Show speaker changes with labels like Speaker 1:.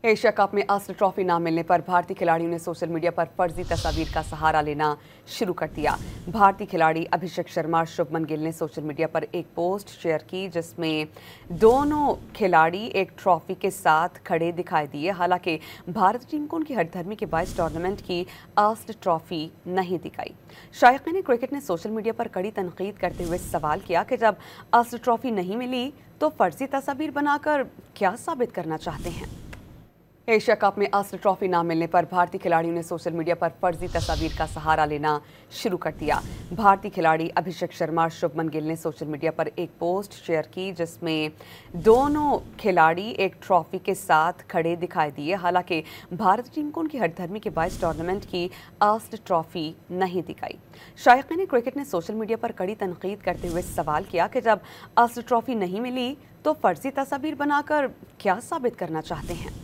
Speaker 1: Asia cup में आस्टर trophy ना मिलने पर भारतीय खिलाड़ियों ने सोशल मीडिया पर फर्जी तस्वीर का सहारा लेना शुरू कर दिया। भारतीय खिलाड़ी अभिषेक शर्मा और शुभमन गिल ने सोशल मीडिया पर एक पोस्ट शेयर की जिसमें दोनों खिलाड़ी एक ट्रॉफी के साथ खड़े दिखाई दिए। हालांकि भारतीय टीम को उनकी हरधर्मी के बायस टूर्नामेंट की आस्टर ट्रॉफी नहीं दिखाई। शायकीन क्रिकेट ने सोशल मीडिया पर कड़ी तनकीद करते हुए सवाल किया कि जब आस्टर ट्रॉफी नहीं मिली तो फर्जी तस्वीर बनाकर क्या साबित करना चाहते हैं। एशिया कप में आस्टर ट्रॉफी ना मिलने पर भारतीय खिलाड़ियों ने सोशल मीडिया पर फर्जी तस्वीर का सहारा लेना शुरू कर दिया। भारतीय खिलाड़ी अभिषेक शर्मा और शुभमन गिल ने सोशल मीडिया पर एक पोस्ट शेयर की जिसमें दोनों खिलाड़ी एक ट्रॉफी के साथ खड़े दिखाई दिए। हालांकि भारतीय टीम को उनकी हरधर्मी के बायस टूर्नामेंट की आस्टर ट्रॉफी नहीं दिखाई। शायकीन क्रिकेट ने सोशल मीडिया पर कड़ी तनकीद करते हुए सवाल किया कि जब आस्टर ट्रॉफी नहीं मिली तो फर्जी तस्वीर बनाकर क्या साबित करना चाहते हैं।